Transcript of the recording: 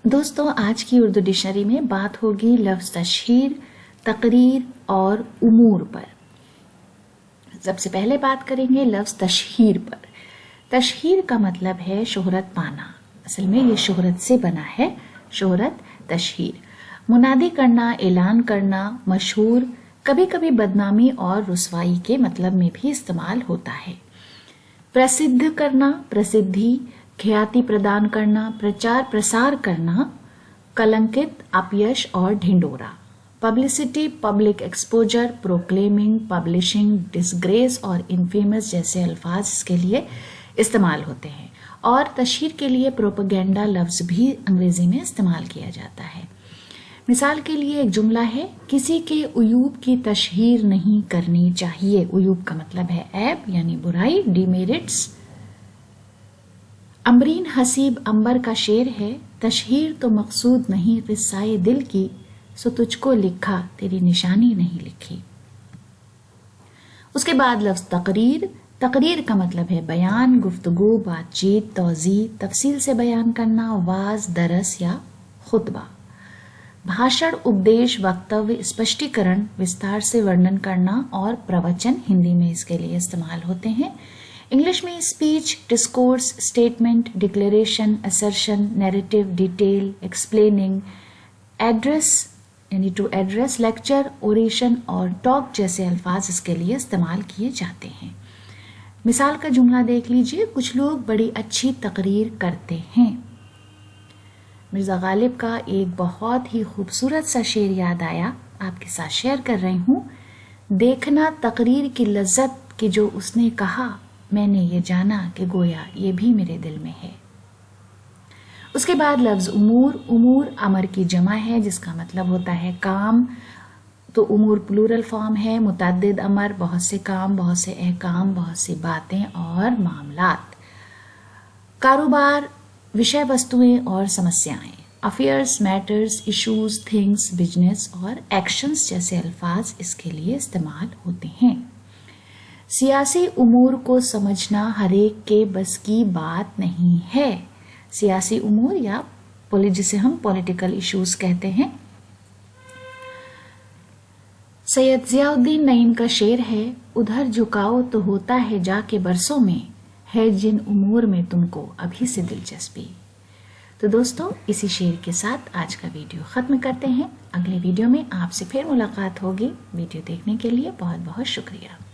دوستوں آج کی اردو ڈکشنری میں بات ہوگی لفظ تشہیر، تقریر اور امور پر۔ سب سے پہلے بات کریں گے لفظ تشہیر پر۔ تشہیر کا مطلب ہے شہرت پانا، اصل میں یہ شہرت سے بنا ہے، شہرت تشہیر۔ منادی کرنا، اعلان کرنا، مشہور، کبھی کبھی بدنامی اور رسوائی کے مطلب میں بھی استعمال ہوتا ہے۔ پرسدھ کرنا، پرسدھی، کھیاتی پردان کرنا، پرچار پرسار کرنا، کلنکت، اپیش اور ڈھنڈورا۔ پبلسٹی، پبلک ایکسپوجر، پروکلیمنگ، پبلشنگ، ڈسگریس اور انفیمس جیسے الفاظ اس کے لیے استعمال ہوتے ہیں۔ اور تشہیر کے لیے پروپیگنڈا لفظ بھی انگریزی میں استعمال کیا جاتا ہے۔ مثال کے لیے ایک جملہ ہے، کسی کے عیوب کی تشہیر نہیں کرنی چاہیے۔ عیوب کا مطلب ہے عیب یعنی برائی، ڈیمیرٹس۔ امبرین حسیب امبر کا شعر ہے، تشہیر تو مقصود نہیں قصۂ دل کی، سو تجھ کو لکھا تیری نشانی نہیں لکھی۔ اس کے بعد لفظ تقریر۔ تقریر کا مطلب ہے بیان، گفتگو، بات چیت، توضیح، تفصیل سے بیان کرنا، واعظ، درس یا خطبہ۔ بھاشن، اپدیش، وکتویہ، اسپشٹیکرن، وستار سے ورنن کرنا اور پروچن ہندی میں اس کے لیے استعمال ہوتے ہیں۔ انگلش میں speech, discourse, statement, declaration, assertion, narrative, detail, explaining, address یعنی ٹو ایڈریس، لیکچر، اوریشن اور ٹاک جیسے الفاظ اس کے لیے استعمال کیے جاتے ہیں۔ مثال کا جملہ دیکھ لیجئے، کچھ لوگ بڑی اچھی تقریر کرتے ہیں۔ مرزا غالب کا ایک بہت ہی خوبصورت سا شعر یاد آیا، آپ کے ساتھ شیئر کر رہی ہوں۔ دیکھنا تقریر کی لذت کہ جو اس نے کہا، میں نے یہ جانا کہ گویا یہ بھی میرے دل میں ہے۔ اس کے بعد لفظ امور۔ امور امر کی جمع ہے جس کا مطلب ہوتا ہے کام، تو امور پلورل فارم ہے، متعدد امر، بہت سے کام، بہت سے احکام، بہت سی باتیں اور معاملات۔ کاروبار، وشے وستویں اور سمسیائیں۔ Affairs, matters, issues, things, business اور ایکشنز جیسے الفاظ اس کے لیے استعمال ہوتے ہیں۔ سیاسی امور کو سمجھنا ہر ایک کے بس کی بات نہیں ہے۔ سیاسی امور یا جسے ہم پولیٹیکل ایشوز کہتے ہیں۔ سید ضیاء الدین نعیم کا شعر ہے، ادھر جھکاؤ تو ہوتا ہے جا کے برسوں میں، ہے جن امور میں تم کو ابھی سے دلچسپی۔ تو دوستو اسی شعر کے ساتھ آج کا ویڈیو ختم کرتے ہیں۔ اگلے ویڈیو میں آپ سے پھر ملاقات ہوگی۔ ویڈیو دیکھنے کے لیے بہت بہت شکریہ۔